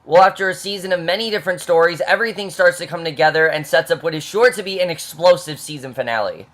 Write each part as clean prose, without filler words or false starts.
Well, after a season of many different stories, everything starts to come together and sets up what is sure to be an explosive season finale.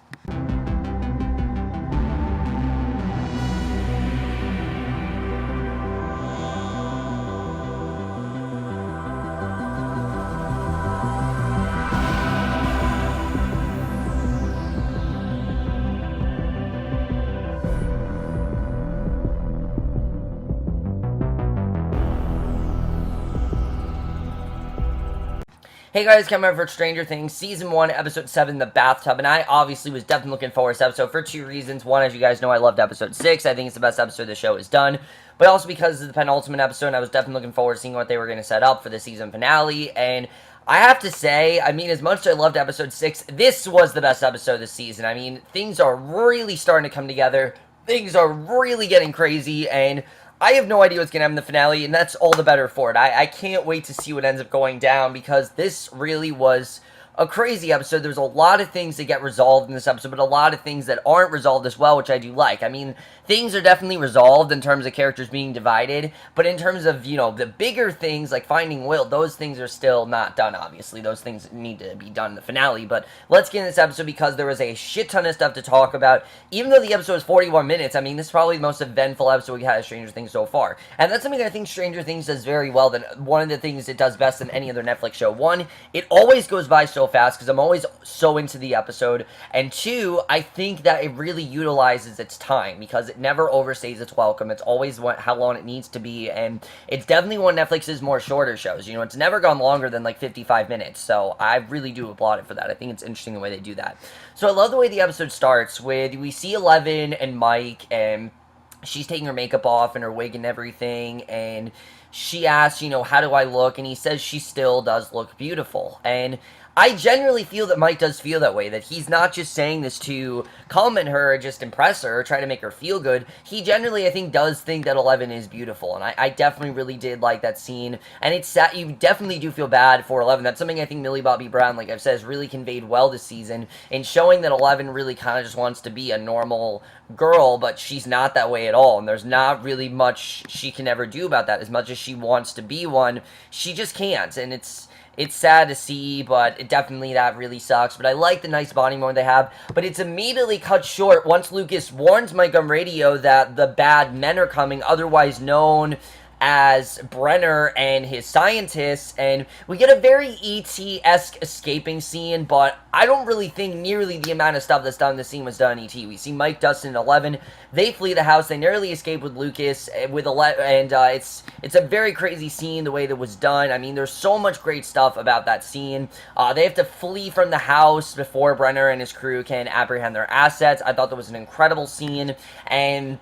Hey guys, Cameron for Stranger Things, Season 1, Episode 7, The Bathtub, and I obviously was definitely looking forward to this episode for two reasons. One, as you guys know, I loved Episode 6. I think it's the best episode the show has done, but also because it's the penultimate episode, and I was definitely looking forward to seeing what they were going to set up for the season finale, and I have to say, I mean, as much as I loved Episode 6, this was the best episode this season. I mean, things are really starting to come together, things are really getting crazy, and I have no idea what's going to happen in the finale, and that's all the better for it. I can't wait to see what ends up going down, because this really was a crazy episode. There's a lot of things that get resolved in this episode, but a lot of things that aren't resolved as well, which I do like. I mean, things are definitely resolved in terms of characters being divided, but in terms of, you know, the bigger things, like finding Will, those things are still not done, obviously. Those things need to be done in the finale, but let's get in this episode because there was a shit ton of stuff to talk about. Even though the episode is 41 minutes, I mean, this is probably the most eventful episode we had of Stranger Things so far, and that's something I think Stranger Things does very well. Than one of the things it does best than any other Netflix show. One, it always goes by so fast because I'm always so into the episode, and two, I think that it really utilizes its time because it never overstays its welcome. It's always how long it needs to be, and it's definitely one of Netflix's more shorter shows. You know, it's never gone longer than like 55 minutes, so I really do applaud it for that. I think it's interesting the way they do that. So I love the way the episode starts with, we see Eleven and Mike, and she's taking her makeup off and her wig and everything, and she asks, you know, how do I look? And he says she still does look beautiful. And I genuinely feel that Mike does feel that way, that he's not just saying this to compliment her or just impress her or try to make her feel good. He generally, I think, does think that Eleven is beautiful, and I definitely really did like that scene, and it's sad. You definitely do feel bad for Eleven. That's something I think Millie Bobby Brown, like I've said, has really conveyed well this season, in showing that Eleven really kind of just wants to be a normal girl, but she's not that way at all, and there's not really much she can ever do about that. As much as she wants to be one, she just can't, and it's sad to see, but it definitely, that really sucks. But I like the nice bonding moment they have. But it's immediately cut short once Lucas warns Mike on radio that the bad men are coming, otherwise known as Brenner and his scientists, and we get a very E.T.-esque escaping scene, but I don't really think nearly the amount of stuff that's done in the scene was done in E.T. We see Mike, Dustin, and Eleven. They flee the house. They narrowly escape with Lucas, with and it's a very crazy scene the way that was done. I mean, there's so much great stuff about that scene. They have to flee from the house before Brenner and his crew can apprehend their assets. I thought that was an incredible scene, and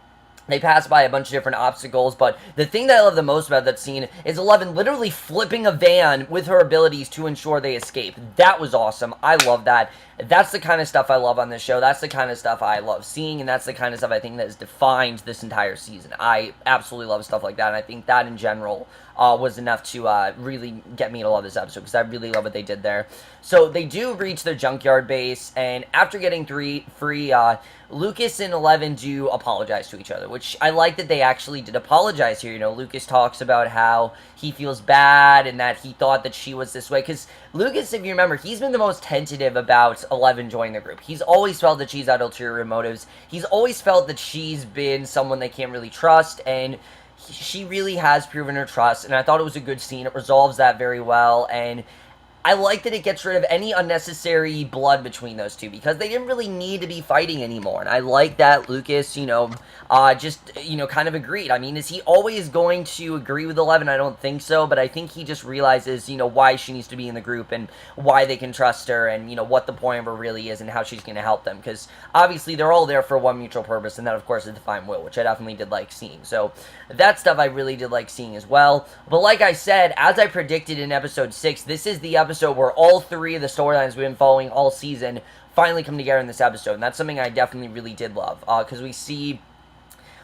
they pass by a bunch of different obstacles, but the thing that I love the most about that scene is Eleven literally flipping a van with her abilities to ensure they escape. That was awesome. I love that. That's the kind of stuff I love on this show. That's the kind of stuff I love seeing, and that's the kind of stuff I think that has defined this entire season. I absolutely love stuff like that, and I think that in general was enough to really get me to love this episode, because I really love what they did there. So they do reach their junkyard base, and after getting free, Lucas and Eleven do apologize to each other, which I like that they actually did apologize here. You know, Lucas talks about how he feels bad and that he thought that she was this way, because Lucas, if you remember, he's been the most tentative about Eleven joining the group. He's always felt that she's had ulterior motives. He's always felt that she's been someone they can't really trust, and she really has proven her trust, and I thought it was a good scene. It resolves that very well, and I like that it gets rid of any unnecessary blood between those two, because they didn't really need to be fighting anymore, and I like that Lucas, you know, just, you know, kind of agreed. I mean, is he always going to agree with Eleven? I don't think so, but I think he just realizes, you know, why she needs to be in the group, and why they can trust her, and, you know, what the point of her really is, and how she's going to help them, because obviously they're all there for one mutual purpose, and that, of course, is to find Will, which I definitely did like seeing. So that stuff I really did like seeing as well. But like I said, as I predicted in episode 6, this is the episode where all three of the storylines we've been following all season finally come together in this episode, and that's something I definitely really did love, because we see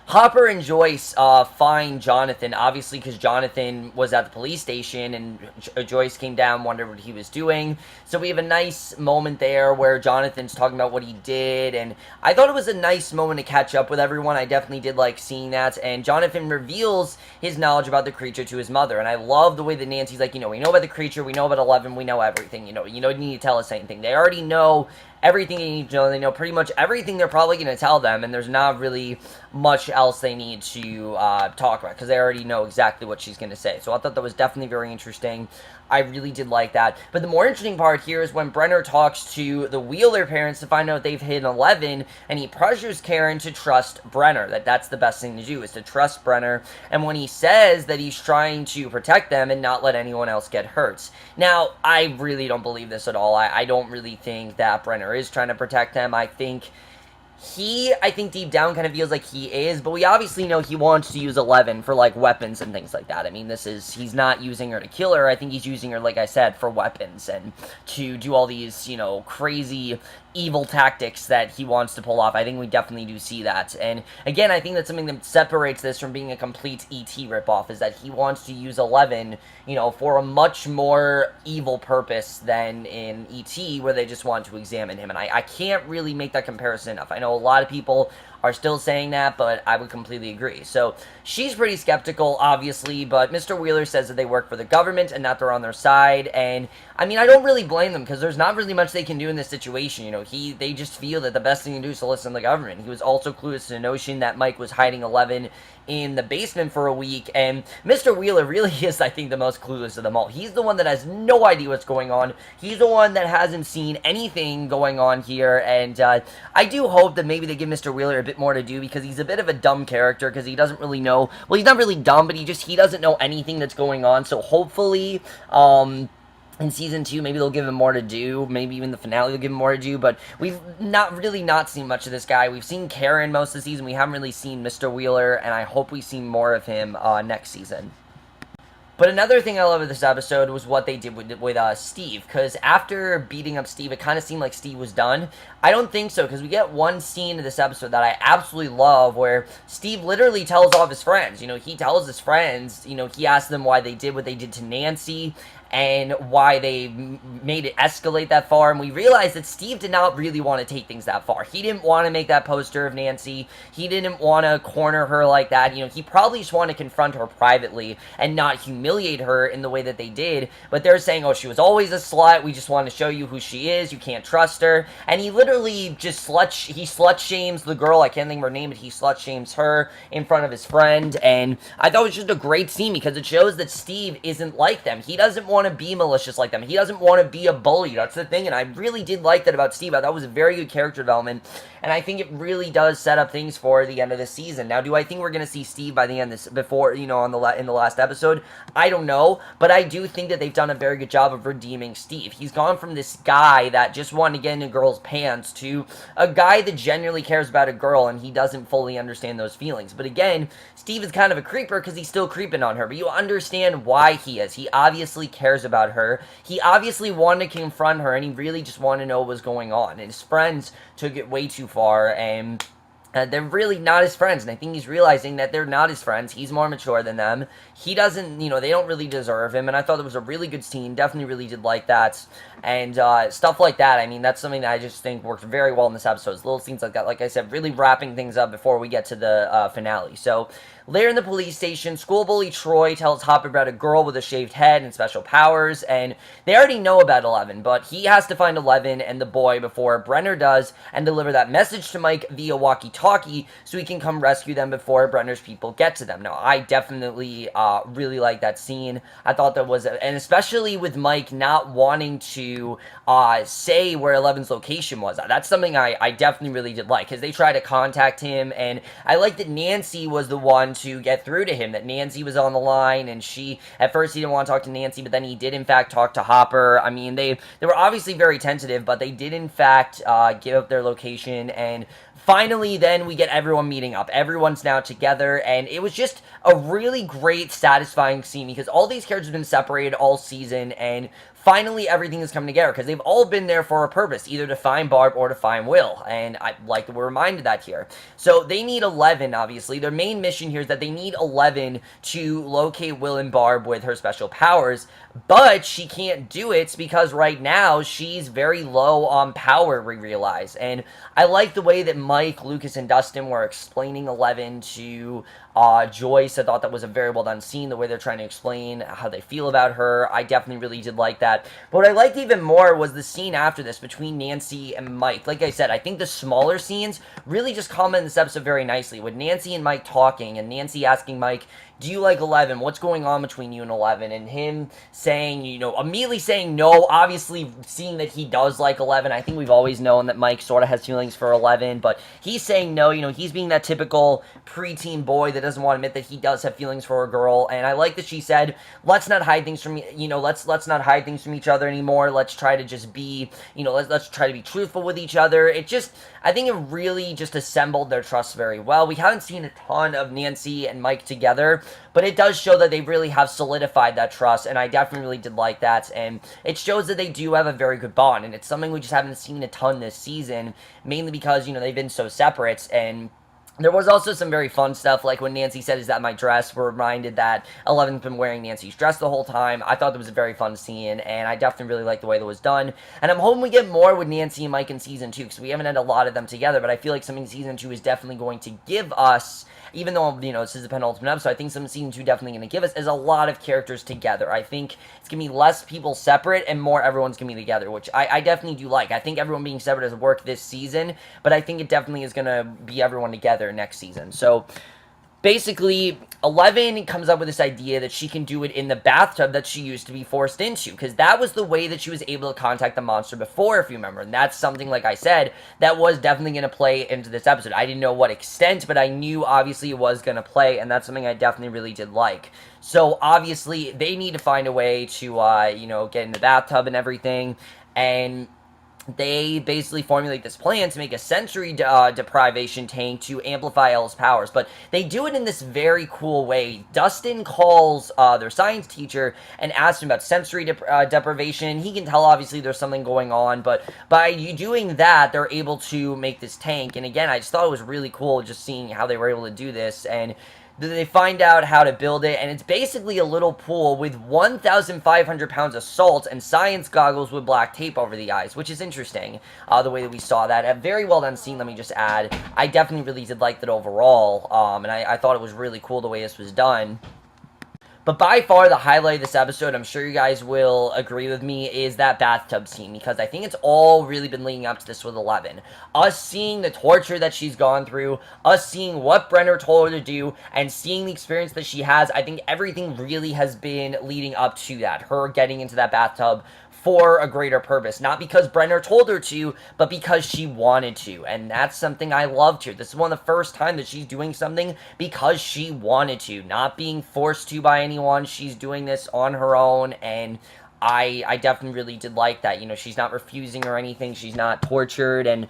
Hopper and Joyce find Jonathan, obviously because Jonathan was at the police station and Joyce came down, wondered what he was doing. So we have a nice moment there where Jonathan's talking about what he did, and I thought it was a nice moment to catch up with everyone. I definitely did like seeing that, and Jonathan reveals his knowledge about the creature to his mother, and I love the way that Nancy's like, we know about the creature, we know about 11, we know everything, you don't need to tell us anything. They already know everything they need to know. They know pretty much everything they're probably going to tell them, and there's not really much else they need to talk about, because they already know exactly what she's going to say. So I thought that was definitely very interesting. I really did like that. But the more interesting part here is when Brenner talks to the Wheeler parents to find out they've hit 11, and he pressures Karen to trust Brenner, that's the best thing to do, is to trust Brenner. And when he says that he's trying to protect them and not let anyone else get hurt. Now, I really don't believe this at all. I don't really think that Brenner is trying to protect them. I think deep down kind of feels like he is, but we obviously know he wants to use 11 for, like, weapons and things like that. I mean, he's not using her to kill her. I think he's using her, like I said, for weapons and to do all these, crazy evil tactics that he wants to pull off. I think we definitely do see that. And again, I think that's something that separates this from being a complete E.T. ripoff, is that he wants to use 11, for a much more evil purpose than in E.T., where they just want to examine him. And I can't really make that comparison enough. I know a lot of people are still saying that, but I would completely agree. So she's pretty skeptical, obviously, but Mr. Wheeler says that they work for the government and that they're on their side, and I mean, I don't really blame them, because there's not really much they can do in this situation. They just feel that the best thing to do is to listen to the government. He was also clueless to the notion that Mike was hiding 11 in the basement for a week, and Mr. Wheeler really is, I think, the most clueless of them all. He's the one that has no idea what's going on. He's the one that hasn't seen anything going on here, and I do hope that maybe they give Mr. Wheeler a bit more to do, because he's a bit of a dumb character, because he doesn't really know, well, he's not really dumb, but he doesn't know anything that's going on. So hopefully, in Season 2, maybe they'll give him more to do. Maybe even the finale will give him more to do. But we've not seen much of this guy. We've seen Karen most of the season. We haven't really seen Mr. Wheeler, and I hope we see more of him next season. But another thing I love of this episode was what they did with Steve, because after beating up Steve, it kind of seemed like Steve was done. I don't think so, because we get one scene in this episode that I absolutely love, where Steve literally tells all of his friends. He tells his friends, he asks them why they did what they did to Nancy, and why they made it escalate that far, and we realized that Steve did not really want to take things that far. He didn't want to make that poster of Nancy. He didn't want to corner her like that. He probably just wanted to confront her privately and not humiliate her in the way that they did, but they're saying, oh, she was always a slut, we just want to show you who she is, you can't trust her, and he literally just slut-shames the girl, I can't think of her name, but he slut-shames her in front of his friend, and I thought it was just a great scene, because it shows that Steve isn't like them. He doesn't want to be malicious like them. He doesn't want to be a bully. That's the thing, and I really did like that about Steve. I thought it was a very good character development, and I think it really does set up things for the end of the season. Now, do I think we're going to see Steve by the end of this, before, in the last episode? I don't know, but I do think that they've done a very good job of redeeming Steve. He's gone from this guy that just wanted to get in a girl's pants to a guy that genuinely cares about a girl, and he doesn't fully understand those feelings. But again, Steve is kind of a creeper because he's still creeping on her, but you understand why he is. He obviously cares about her. He obviously wanted to confront her, and he really just wanted to know what was going on. And his friends took it way too far, and they're really not his friends, and I think he's realizing that they're not his friends. He's more mature than them. He doesn't, they don't really deserve him, and I thought it was a really good scene. Definitely really did like that, and stuff like that. I mean, that's something that I just think worked very well in this episode. Little scenes like that, like I said, really wrapping things up before we get to the finale. So, later in the police station, school bully Troy tells Hopper about a girl with a shaved head and special powers, and they already know about 11, but he has to find 11 and the boy before Brenner does, and deliver that message to Mike via walkie-talkie so he can come rescue them before Brenner's people get to them. Now, I definitely really like that scene. I thought that was, and especially with Mike not wanting to say where 11's location was. That's something I definitely really did like, because they try to contact him, and I like that Nancy was the one to get through to him, that Nancy was on the line, and at first he didn't want to talk to Nancy, but then he did in fact talk to Hopper. I mean, they were obviously very tentative, but they did in fact give up their location, and finally, then we get everyone meeting up. Everyone's now together, and it was just a really great, satisfying scene, because all these characters have been separated all season, and finally everything is coming together, because they've all been there for a purpose, either to find Barb or to find Will, and I like that we're reminded that here. So they need 11, obviously. Their main mission here is that they need 11 to locate Will and Barb with her special powers, but she can't do it because right now she's very low on power, we realize. And I like the way that Mike, Lucas, and Dustin were explaining 11 to Joyce. I thought that was a very well done scene, the way they're trying to explain how they feel about her. I definitely really did like that. But what I liked even more was the scene after this between Nancy and Mike. Like I said, I think the smaller scenes really just comment this episode very nicely, with Nancy and Mike talking, and Nancy asking Mike, do you like 11? What's going on between you and 11? And him saying, immediately saying no, obviously seeing that he does like 11. I think we've always known that Mike sort of has feelings for 11, but he's saying no, he's being that typical preteen boy that doesn't want to admit that he does have feelings for a girl. And I like that she said, let's not hide things from, let's not hide things from each other anymore. Let's try to just be, let's try to be truthful with each other. I think it really just assembled their trust very well. We haven't seen a ton of Nancy and Mike together, but it does show that they really have solidified that trust, and I definitely really did like that, and it shows that they do have a very good bond, and it's something we just haven't seen a ton this season, mainly because, they've been so separate. And there was also some very fun stuff, like when Nancy said, is that my dress? We're reminded that 11's been wearing Nancy's dress the whole time. I thought that was a very fun scene, and I definitely really liked the way that was done. And I'm hoping we get more with Nancy and Mike in Season 2, because we haven't had a lot of them together, but I feel like something in Season 2 is definitely going to give us, even though, this is the penultimate episode, I think something Season 2 definitely going to give us is a lot of characters together. I think it's going to be less people separate and more everyone's going to be together, which I definitely do like. I think everyone being separate has worked this season, but I think it definitely is going to be everyone together next season. So basically, 11 comes up with this idea that she can do it in the bathtub that she used to be forced into, because that was the way that she was able to contact the monster before, if you remember, and that's something, like I said, that was definitely going to play into this episode. I didn't know what extent, but I knew, obviously, it was going to play, and that's something I definitely really did like. So, obviously, they need to find a way to, get in the bathtub and everything, and they basically formulate this plan to make a sensory deprivation tank to amplify Elle's powers, but they do it in this very cool way. Dustin calls their science teacher and asks him about sensory deprivation. He can tell, obviously, there's something going on, but by doing that, they're able to make this tank, and again, I just thought it was really cool just seeing how they were able to do this, and they find out how to build it, and it's basically a little pool with 1,500 pounds of salt and science goggles with black tape over the eyes, which is interesting, the way that we saw that. A very well done scene, let me just add. I definitely really did like that overall, and I thought it was really cool the way this was done. But by far, the highlight of this episode, I'm sure you guys will agree with me, is that bathtub scene, because I think it's all really been leading up to this with 11. Us seeing the torture that she's gone through, us seeing what Brenner told her to do, and seeing the experience that she has, I think everything really has been leading up to that. Her getting into that bathtub for a greater purpose. Not because Brenner told her to, but because she wanted to. And that's something I loved here. This is one of the first time that she's doing something because she wanted to. Not being forced to by anyone. She's doing this on her own, and I definitely really did like that. She's not refusing or anything. She's not tortured, and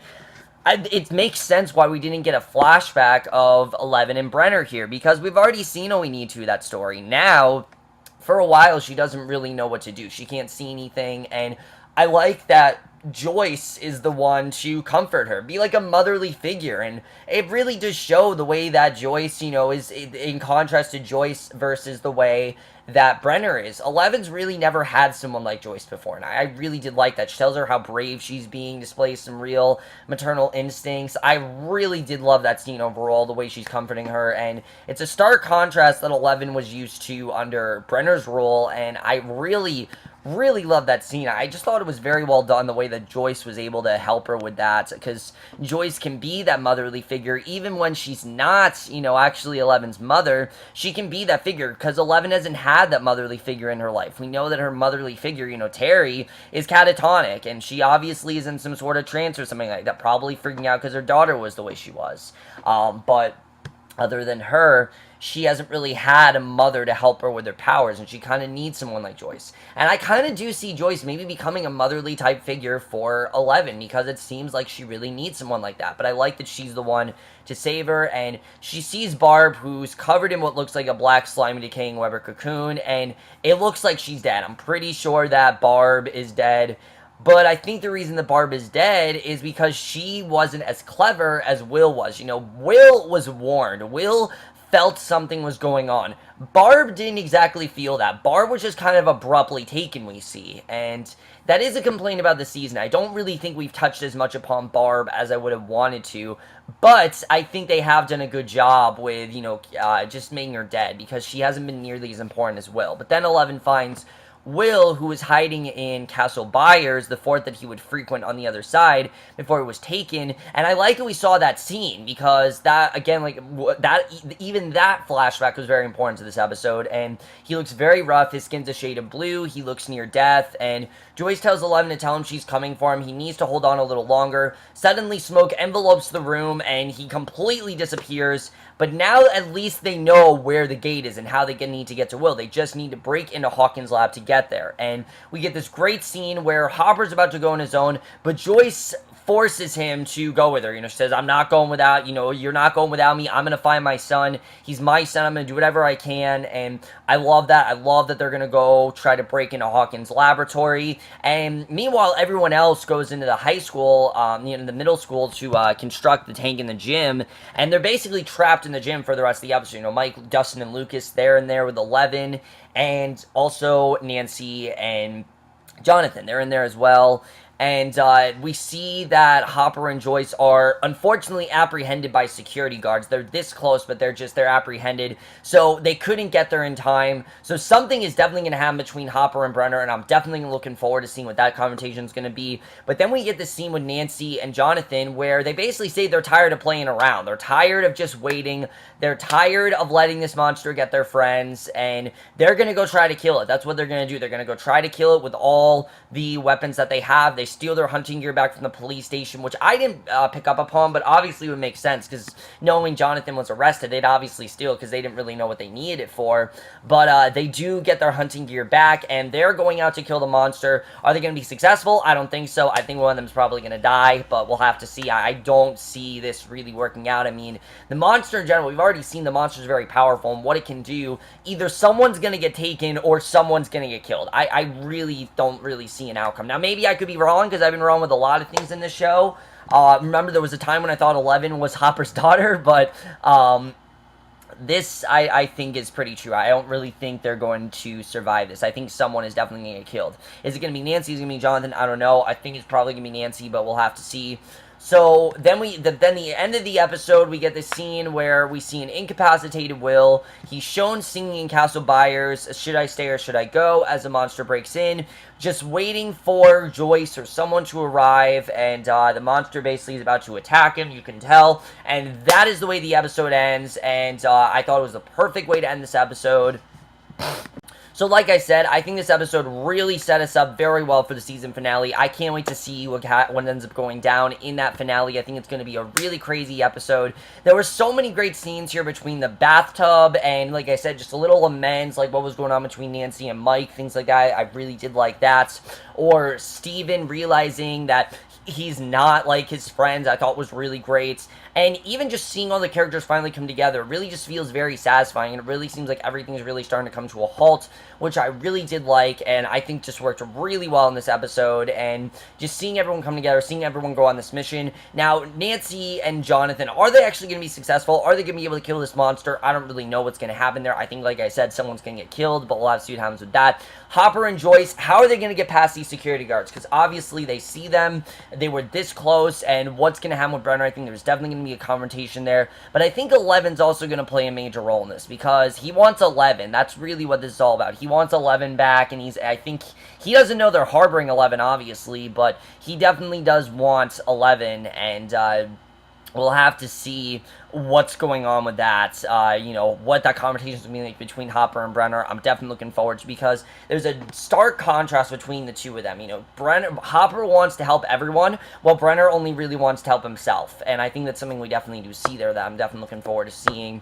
it makes sense why we didn't get a flashback of 11 and Brenner here, because we've already seen all we need to that story. Now, for a while, she doesn't really know what to do. She can't see anything, and I like that Joyce is the one to comfort her, be like a motherly figure, and it really does show the way that Joyce, is in contrast to Joyce versus the way that Brenner is. 11's really never had someone like Joyce before, and I really did like that. She tells her how brave she's being, displays some real maternal instincts. I really did love that scene overall, the way she's comforting her, and it's a stark contrast that 11 was used to under Brenner's role, and I really love that scene. I just thought it was very well done, the way that Joyce was able to help her with that, because Joyce can be that motherly figure, even when she's not, actually 11's mother. She can be that figure, because 11 hasn't had that motherly figure in her life. We know that her motherly figure, Terry, is catatonic, and she obviously is in some sort of trance or something like that, probably freaking out because her daughter was the way she was. But other than her, she hasn't really had a mother to help her with her powers, and she kind of needs someone like Joyce. And I kind of do see Joyce maybe becoming a motherly type figure for 11, because it seems like she really needs someone like that. But I like that she's the one to save her, and she sees Barb, who's covered in what looks like a black, slimy, decaying Weber cocoon, and it looks like she's dead. I'm pretty sure that Barb is dead. But I think the reason that Barb is dead is because she wasn't as clever as Will was. You know, Will was warned. Will felt something was going on. Barb didn't exactly feel that. Barb was just kind of abruptly taken, we see. And that is a complaint about the season. I don't really think we've touched as much upon Barb as I would have wanted to. But I think they have done a good job with, just making her dead, because she hasn't been nearly as important as Will. But then 11 finds Will, who was hiding in Castle Byers, the fort that he would frequent on the other side before it was taken. And I like that we saw that scene, because that, again, even that flashback was very important to this episode. And he looks very rough. His skin's a shade of blue. He looks near death. And Joyce tells 11 to tell him she's coming for him. He needs to hold on a little longer. Suddenly, smoke envelopes the room, and he completely disappears. But now at least they know where the gate is and how they need to get to Will. They just need to break into Hawkins' lab to get there. And we get this great scene where Hopper's about to go on his own, but Joyce forces him to go with her. She says, I'm not going without, you're not going without me. I'm going to find my son. He's my son. I'm going to do whatever I can. And I love that. I love that they're going to go try to break into Hawkins' laboratory. And meanwhile, everyone else goes into the high school, the middle school to construct the tank in the gym. And they're basically trapped in the gym for the rest of the episode. Mike, Dustin, and Lucas, they're in there with 11. And also Nancy and Jonathan, they're in there as well. And we see that Hopper and Joyce are unfortunately apprehended by security guards. They're this close, but they're apprehended. So they couldn't get there in time. So something is definitely going to happen between Hopper and Brenner, and I'm definitely looking forward to seeing what that confrontation is going to be. But then we get this scene with Nancy and Jonathan where they basically say they're tired of playing around. They're tired of just waiting. They're tired of letting this monster get their friends, and they're going to go try to kill it. That's what they're going to do. They're going to go try to kill it with all the weapons that they have. They steal their hunting gear back from the police station, which I didn't pick up upon, but obviously would make sense, because knowing Jonathan was arrested, they'd obviously steal, because they didn't really know what they needed it for. But they do get their hunting gear back, and they're going out to kill the monster. Are they going to be successful? I don't think so. I think one of them is probably going to die, but we'll have to see. I don't see this really working out. I mean, the monster in general, we've already seen the monster is very powerful, and what it can do, either someone's going to get taken or someone's going to get killed. I really don't really see an outcome. Now, maybe I could be wrong, because I've been wrong with a lot of things in this show. Remember, there was a time when I thought 11 was Hopper's daughter, but this, I think, is pretty true. I don't really think they're going to survive this. I think someone is definitely going to get killed. Is it going to be Nancy? Is it going to be Jonathan? I don't know. I think it's probably going to be Nancy, but we'll have to see. So then the end of the episode, we get this scene where we see an incapacitated Will. He's shown singing in Castle Byers, should I stay or should I go, as the monster breaks in, just waiting for Joyce or someone to arrive, and the monster basically is about to attack him, you can tell, and that is the way the episode ends, and I thought it was the perfect way to end this episode. So like I said, I think this episode really set us up very well for the season finale. I can't wait to see what ends up going down in that finale. I think it's going to be a really crazy episode. There were so many great scenes here between the bathtub and, like I said, just a little amends, like what was going on between Nancy and Mike, things like that. I really did like that. Or Steven realizing that he's not like his friends, I thought was really great. And even just seeing all the characters finally come together really just feels very satisfying, and it really seems like everything's really starting to come to a halt, which I really did like, and I think just worked really well in this episode, and just seeing everyone come together, seeing everyone go on this mission. Now, Nancy and Jonathan, are they actually going to be successful? Are they going to be able to kill this monster? I don't really know what's going to happen there. I think, like I said, someone's going to get killed, but we'll have to see what happens with that. Hopper and Joyce, how are they going to get past these security guards? Because obviously they see them, they were this close, and what's going to happen with Brenner? I think there's definitely going to be a confrontation there, but I think 11's also going to play a major role in this, because he wants 11. That's really what this is all about. He wants 11 back, and I think he doesn't know they're harboring 11, obviously, but he definitely does want 11, and we'll have to see what's going on with that, you know, what that conversation is going to be like between Hopper and Brenner. I'm definitely looking forward to, because there's a stark contrast between the two of them. You know, Hopper wants to help everyone, while Brenner only really wants to help himself, and I think that's something we definitely do see there that I'm definitely looking forward to seeing.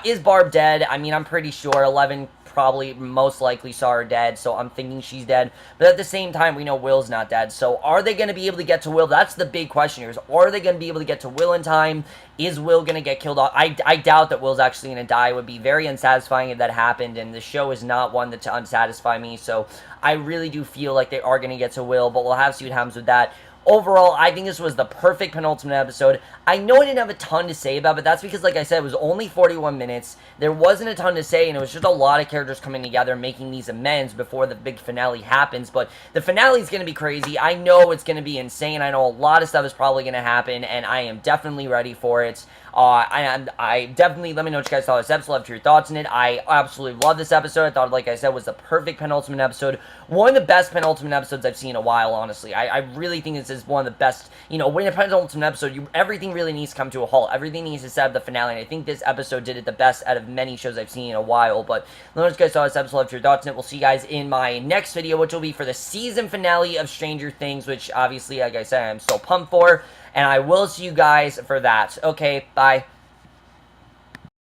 Is Barb dead? I mean, I'm pretty sure 11 probably most likely saw her dead, so I'm thinking she's dead. But at the same time, we know Will's not dead. So are they going to be able to get to Will? That's the big question here. Is, are they going to be able to get to Will in time? Is Will going to get killed off? I doubt that Will's actually going to die. It would be very unsatisfying if that happened, and the show is not one to unsatisfy me. So I really do feel like they are going to get to Will, but we'll have to see what happens with that. Overall, I think this was the perfect penultimate episode. I know I didn't have a ton to say about it, but that's because, like I said, it was only 41 minutes. There wasn't a ton to say, and it was just a lot of characters coming together, making these amends before the big finale happens. But the finale is going to be crazy. I know it's going to be insane. I know a lot of stuff is probably going to happen, and I am definitely ready for it. I definitely, let me know what you guys thought of this episode. Love to hear your thoughts on it. I absolutely love this episode. I thought, like I said, was the perfect penultimate episode. One of the best penultimate episodes I've seen in a while, honestly. I really think this is one of the best, you know, when a penultimate episode, everything really needs to come to a halt. Everything needs to set up the finale, and I think this episode did it the best out of many shows I've seen in a while. But let me know what you guys thought of this episode. Love to hear your thoughts on it. We'll see you guys in my next video, which will be for the season finale of Stranger Things, which obviously, like I said, I'm so pumped for. And I will see you guys for that. Okay, bye.